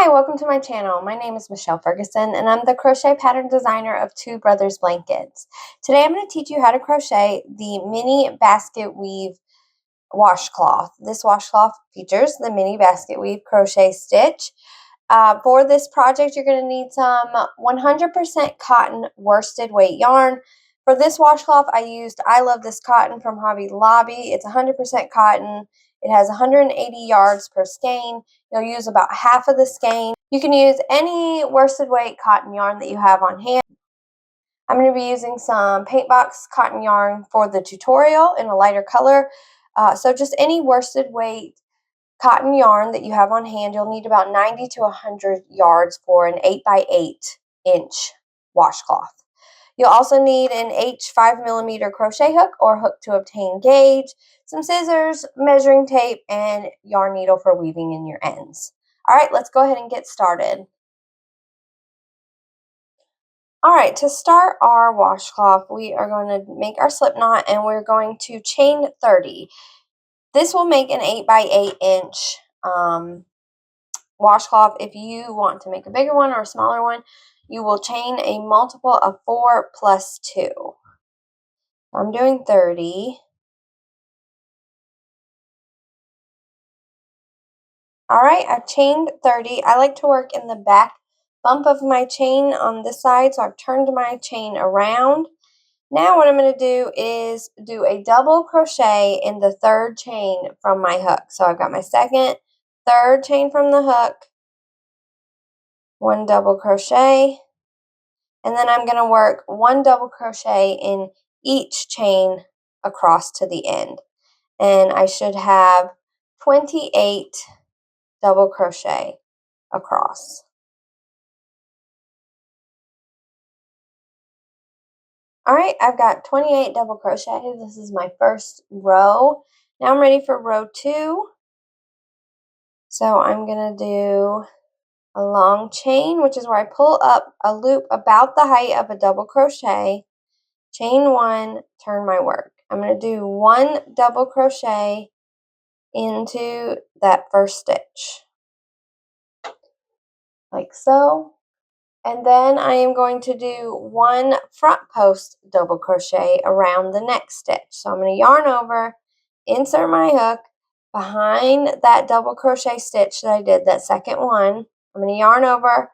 Hi, welcome to my channel. My name is Michelle Ferguson and I'm the crochet pattern designer of Two Brothers Blankets. Today I'm going to teach you how to crochet the Mini Basketweave Washcloth. This washcloth features the Mini Basketweave Crochet Stitch. For this project you're going to need some 100% cotton worsted weight yarn. For this washcloth I love this cotton from Hobby Lobby. It's 100% cotton. It has 180 yards per skein. You'll use about half of the skein. You can use any worsted weight cotton yarn that you have on hand. I'm going to be using some paint box cotton yarn for the tutorial in a lighter color. So just any worsted weight cotton yarn that you have on hand. You'll need about 90 to 100 yards for an 8x8 inch washcloth. You'll also need an H5mm crochet hook or hook to obtain gauge, some scissors, measuring tape, and yarn needle for weaving in your ends. Alright, let's go ahead and get started. Alright, to start our washcloth, we are going to make our slip knot and we're going to chain 30. This will make an 8x8 inch washcloth. If you want to make a bigger one or a smaller one, you will chain a multiple of 4 plus 2. I'm doing 30. Alright, I've chained 30. I like to work in the back bump of my chain on this side, so I've turned my chain around. Now what I'm going to do is do a double crochet in the third chain from my hook. So I've got my second, third chain from the hook, one double crochet, and then I'm going to work one double crochet in each chain across to the end. And I should have 28 double crochet across. Alright, I've got 28 double crochet. This is my first row. Now I'm ready for row 2. So I'm going to do a long chain, which is where I pull up a loop about the height of a double crochet, chain 1, turn my work. I'm going to do one double crochet into that first stitch, like so. And then I am going to do one front post double crochet around the next stitch. So I'm going to yarn over, insert my hook behind that double crochet stitch that I did, that second one. I'm going to yarn over,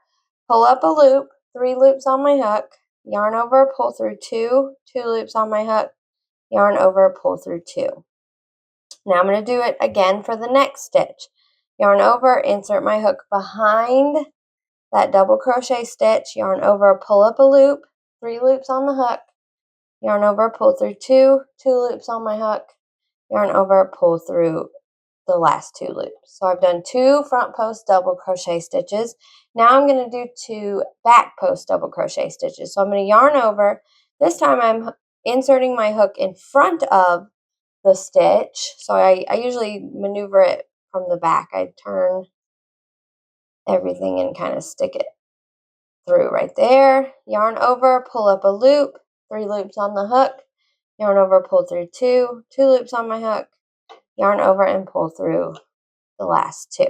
pull up a loop, 3 loops on my hook, yarn over, pull through 2 loops on my hook, yarn over, pull through 2. Now I'm going to do it again for the next stitch. Yarn over, insert my hook behind that double crochet stitch, yarn over, pull up a loop, 3 loops on the hook, yarn over, pull through 2 loops on my hook, yarn over, pull through the last 2 loops. So I've done 2 front post double crochet stitches. Now I'm going to do 2 back post double crochet stitches. So I'm going to yarn over. This time I'm inserting my hook in front of the stitch. So I usually maneuver it from the back. I turn everything and kind of stick it through right there, yarn over, pull up a loop, 3 loops on the hook, yarn over, pull through 2 loops on my hook, yarn over and pull through the last 2.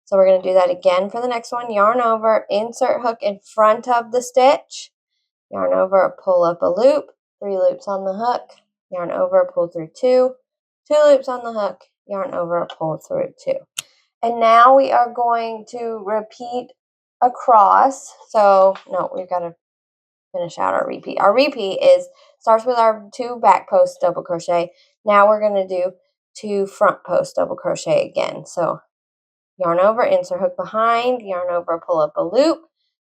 So we're going to do that again for the next one. Yarn over, insert hook in front of the stitch, yarn over, pull up a loop, 3 loops on the hook, yarn over, pull through 2 loops on the hook, yarn over, pull through 2. And now we are going to repeat across. So no, we've got to finish out our repeat. Our repeat starts with our 2 back post double crochet. Now we're going to do 2 front post double crochet again. So yarn over, insert hook behind, yarn over, pull up a loop,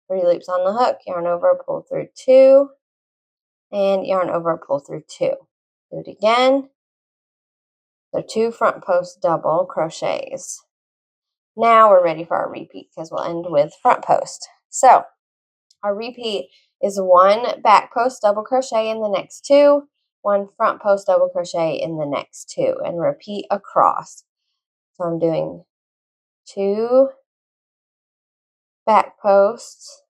3 loops on the hook, yarn over, pull through 2, and yarn over, pull through 2. Do it again. So 2 front post double crochets. Now we're ready for our repeat because we'll end with front post. So our repeat is 1 back post double crochet in the next 2, 1 front post double crochet in the next 2, and repeat across. So I'm doing 2 back posts,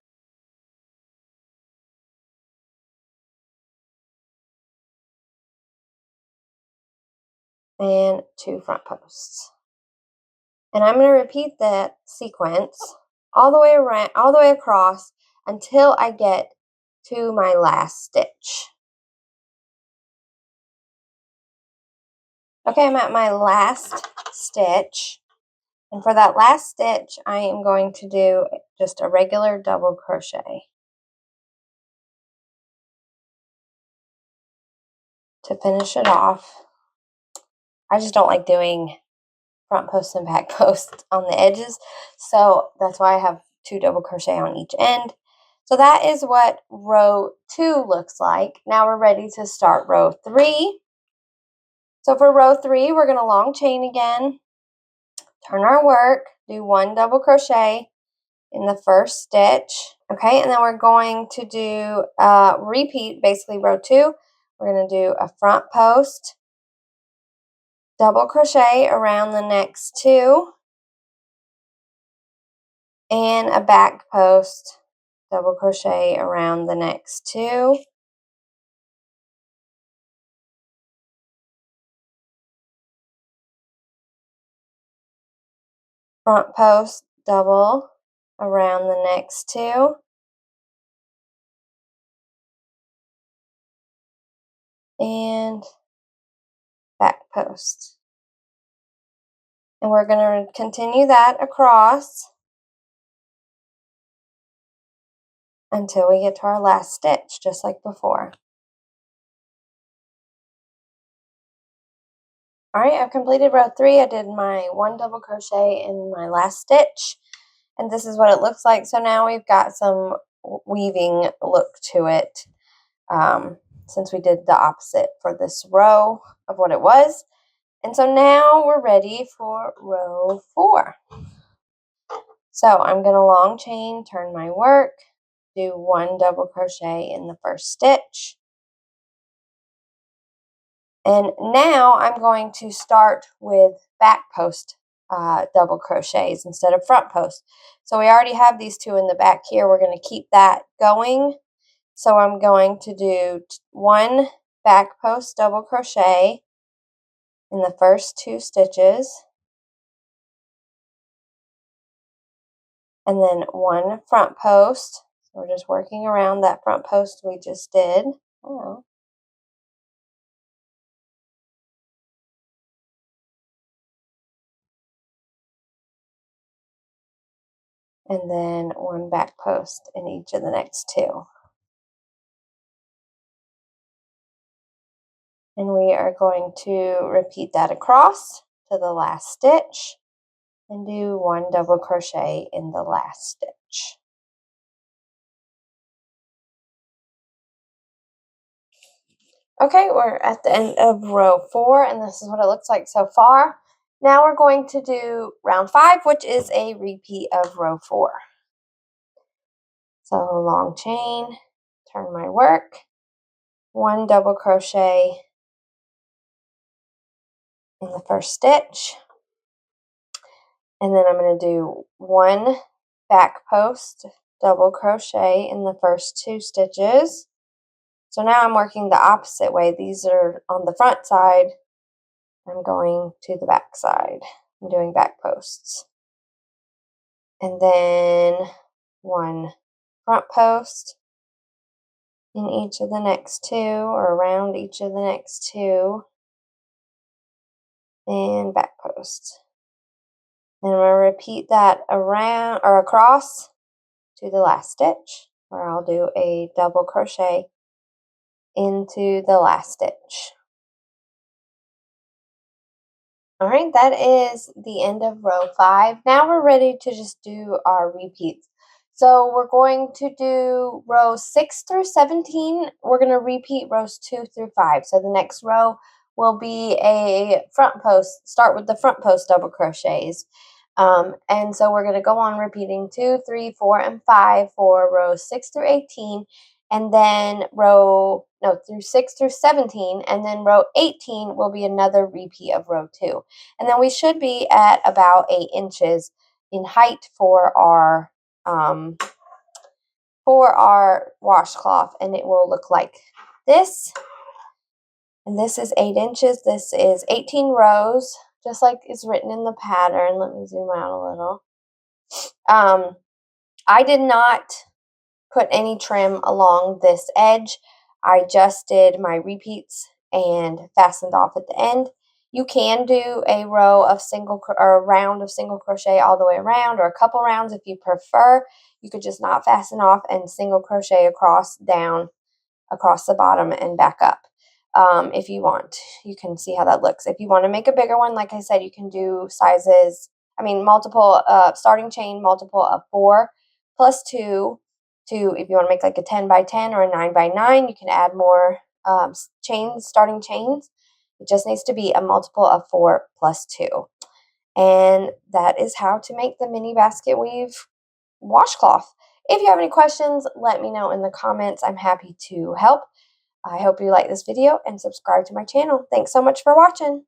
and 2 front posts. And I'm going to repeat that sequence all the way around, all the way across until I get to my last stitch. Okay, I'm at my last stitch. And for that last stitch, I am going to do just a regular double crochet to finish it off. I just don't like doing front posts and back posts on the edges, so that's why I have 2 double crochet on each end. So that is what row 2 looks like. Now we're ready to start row 3. So for row 3, we're going to long chain again, turn our work, do 1 double crochet in the first stitch. Okay, and then we're going to do repeat, basically row 2. We're going to do a front post, double crochet around the next 2, and a back post, double crochet around the next 2. Front post, double around the next 2. And back post. And we're going to continue that across until we get to our last stitch, just like before. Alright, I've completed row 3. I did my 1 double crochet in my last stitch, and this is what it looks like. So now we've got some weaving look to it, since we did the opposite for this row of what it was. And so now we're ready for row 4. So I'm going to long chain, turn my work, do 1 double crochet in the first stitch. And now I'm going to start with back post double crochets instead of front post. So we already have these 2 in the back here. We're going to keep that going. So I'm going to do 1 back post double crochet in the first 2 stitches. And then 1 front post. So we're just working around that front post we just did. Oh. And then 1 back post in each of the next 2. And we are going to repeat that across to the last stitch and do 1 double crochet in the last stitch. Okay, we're at the end of row 4, and this is what it looks like so far. Now we're going to do round 5, which is a repeat of row 4. So long chain, turn my work, 1 double crochet in the first stitch, and then I'm going to do 1 back post double crochet in the first 2 stitches. So now I'm working the opposite way. These are on the front side. I'm going to the back side. I'm doing back posts. And then 1 front post in each of the next 2, or around each of the next 2, and back post. And I'm going to repeat that around or across to the last stitch, where I'll do a double crochet into the last stitch. Alright, that is the end of row 5. Now we're ready to just do our repeats. So we're going to do rows 6 through 17. We're going to repeat rows 2 through 5. So the next row will be a front post, start with the front post double crochets. And so we're going to go on repeating 2, 3, 4, and 5 for rows 6 through 18, and then through 6 through 17, and then row 18 will be another repeat of row 2. And then we should be at about 8 inches in height for our washcloth, and it will look like this. And this is 8 inches. This is 18 rows, just like is written in the pattern. Let me zoom out a little. I did not put any trim along this edge. I just did my repeats and fastened off at the end. You can do a row of or a round of single crochet all the way around, or a couple rounds if you prefer. You could just not fasten off and single crochet across, down, across the bottom, and back up. If you want, you can see how that looks. If you want to make a bigger one, like I said, you can do multiple starting chain, multiple of 4 plus 2 to, if you want to make like a 10 by 10 or a 9 by 9, you can add more starting chains. It just needs to be a multiple of 4 plus 2. And that is how to make the mini basket weave washcloth. If you have any questions, let me know in the comments. I'm happy to help. I hope you like this video and subscribe to my channel. Thanks so much for watching.